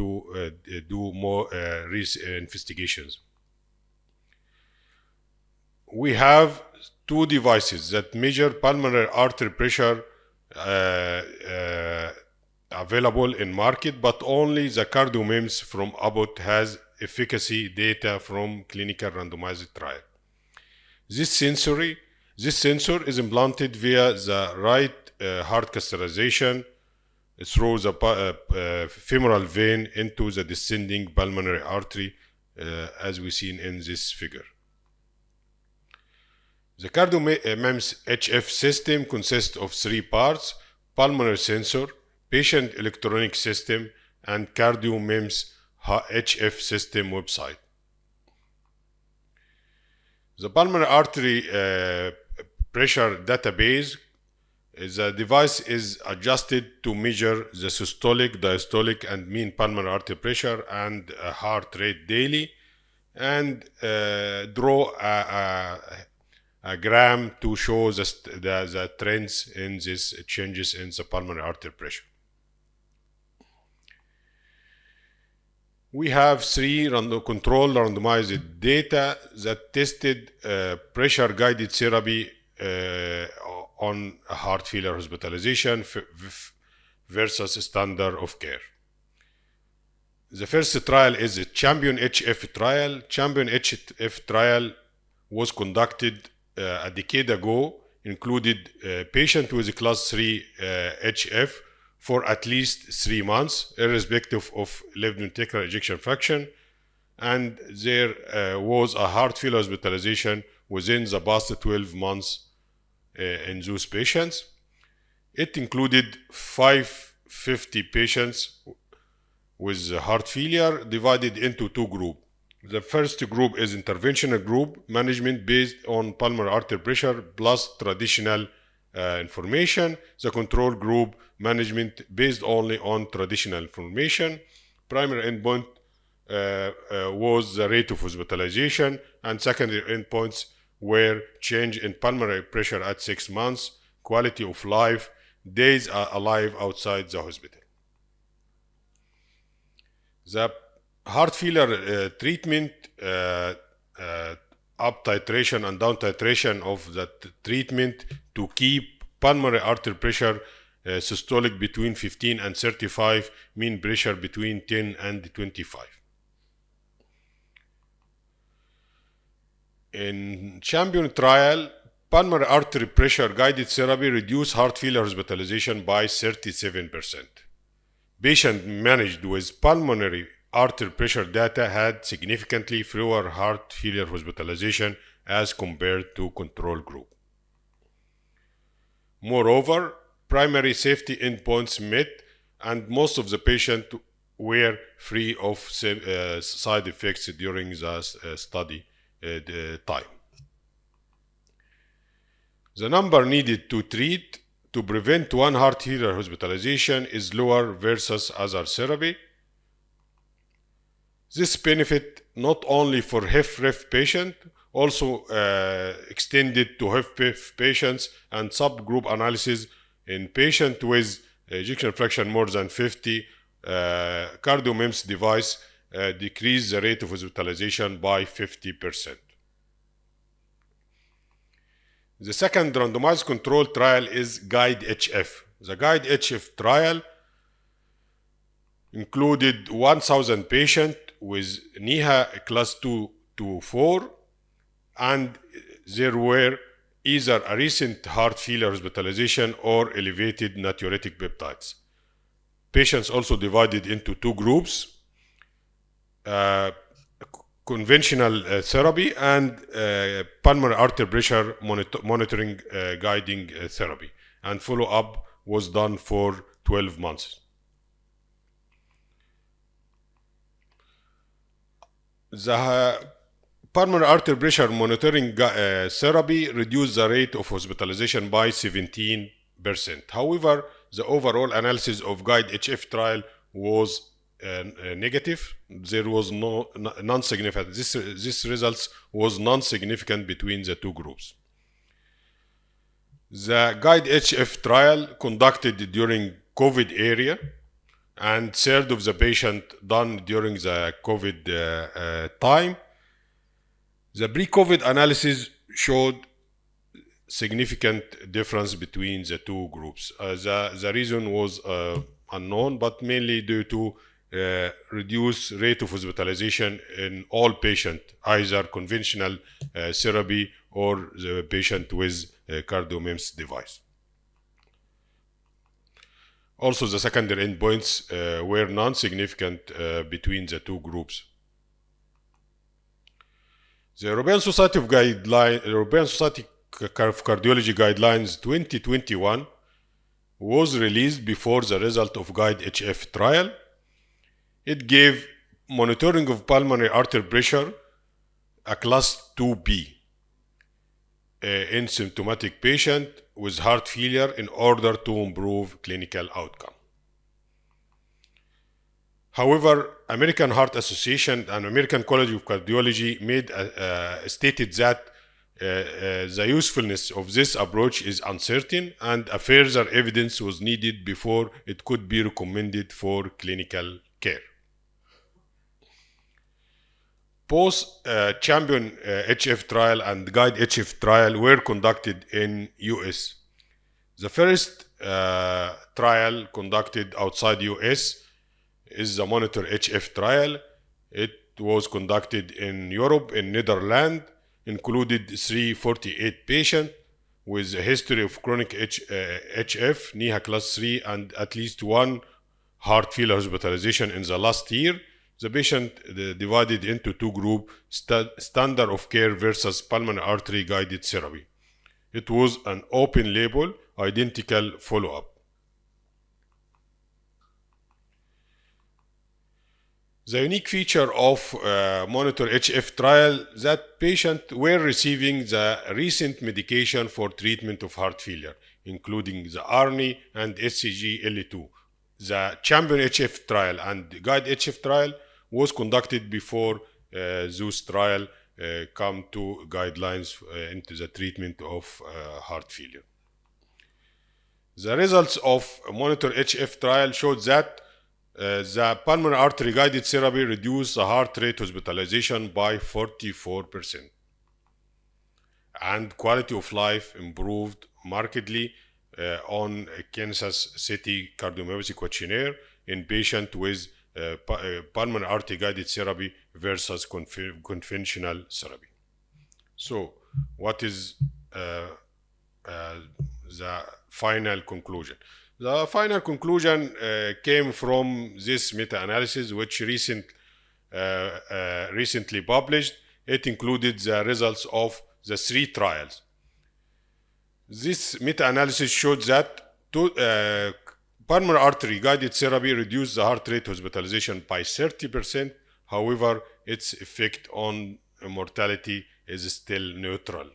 to do more investigations. We have two devices that measure pulmonary artery pressure available in market, but only the CardioMEMS from Abbott has efficacy data from clinical randomized trial. This sensor is implanted via the right heart catheterization through the femoral vein into the descending pulmonary artery, as we seen in this figure. The CardioMEMS HF system consists of three parts: pulmonary sensor, patient electronic system, and CardioMEMS HF system website. The pulmonary artery pressure database, the device is adjusted to measure the systolic, diastolic, and mean pulmonary artery pressure and heart rate daily, and draw a gram to show the trends in these changes in the pulmonary artery pressure. We have three controlled randomized data that tested pressure-guided therapy on heart failure hospitalization versus standard of care. The first trial is the Champion-HF trial. Champion-HF trial was conducted a decade ago, included patients with class 3 HF for at least 3 months, irrespective of left ventricular ejection fraction, and there was a heart failure hospitalization within the past 12 months in those patients. It included 550 patients with heart failure divided into two groups. The first group is interventional group, management based on pulmonary artery pressure plus traditional information. The control group, management based only on traditional information. Primary endpoint was the rate of hospitalization, and secondary endpoints were change in pulmonary pressure at 6 months, quality of life, days alive outside the hospital. The heart failure treatment, up titration and down titration of the treatment to keep pulmonary artery pressure systolic between 15 and 35, mean pressure between 10 and 25. In Champion trial, pulmonary artery pressure guided therapy reduced heart failure hospitalization by 37%. Patients managed with pulmonary artery pressure data had significantly fewer heart failure hospitalization as compared to control group. Moreover, primary safety endpoints met, and most of the patients were free of side effects during the study time. The number needed to treat to prevent one heart failure hospitalization is lower versus other therapy. This benefit not only for HFrEF patients, also extended to HFpEF patients, and subgroup analysis in patients with ejection fraction more than 50. CardioMEMS device decreased the rate of hospitalization by 50%. The second randomized control trial is GUIDE-HF. The GUIDE-HF trial included 1,000 patients with NIHA class 2 to 4, and there were either a recent heart failure hospitalization or elevated natriuretic peptides. Patients also divided into two groups, conventional therapy and pulmonary artery pressure monitoring guiding therapy, and follow-up was done for 12 months. The pulmonary artery pressure monitoring therapy reduced the rate of hospitalization by 17%. However, the overall analysis of GUIDE-HF trial was negative. There was non-significant. This results was non-significant between the two groups. The GUIDE-HF trial conducted during COVID era, and third of the patient done during the COVID time. The pre-COVID analysis showed significant difference between the two groups. The reason was unknown, but mainly due to reduced rate of hospitalization in all patients, either conventional therapy or the patient with CardioMEMS device. Also, the secondary endpoints were non-significant between the two groups. The European Society of Cardiology Guidelines 2021 was released before the result of GUIDE-HF trial. It gave monitoring of pulmonary artery pressure a class 2B in symptomatic patient with heart failure in order to improve clinical outcome. However, American Heart Association and American College of Cardiology stated that the usefulness of this approach is uncertain and a further evidence was needed before it could be recommended for clinical care. Both Champion HF trial and Guide HF trial were conducted in US. The first trial conducted outside US is the Monitor HF trial. It was conducted in Europe, in Netherlands, included 348 patients with a history of chronic HF, NIHA class 3, and at least one heart failure hospitalization in the last year. The patient divided into two groups, standard of care versus pulmonary artery guided therapy. It was an open label, identical follow-up. The unique feature of Monitor HF trial that patients were receiving the recent medication for treatment of heart failure, including the ARNI and SCG-L2. The Champion HF trial and Guide HF trial was conducted before those trials come to guidelines into the treatment of heart failure. The results of Monitor HF trial showed that the pulmonary artery guided therapy reduced the heart rate hospitalization by 44%, and quality of life improved markedly on Kansas City cardiomyopathy questionnaire in patients with pulmonary artery guided therapy versus conventional therapy. So, what is the final conclusion? The final conclusion came from this meta-analysis, which recently published. It included the results of the 3 trials. This meta-analysis showed that pulmonary artery guided therapy reduced the heart rate hospitalization by 30%. However, its effect on mortality is still neutral.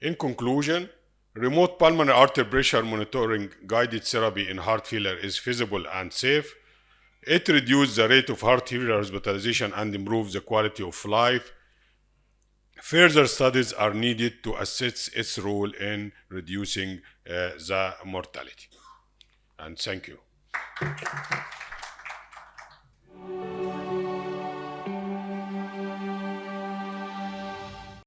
In conclusion, remote pulmonary artery pressure monitoring guided therapy in heart failure is feasible and safe. It reduces the rate of heart failure hospitalization and improves the quality of life. Further studies are needed to assess its role in reducing the mortality. And thank you.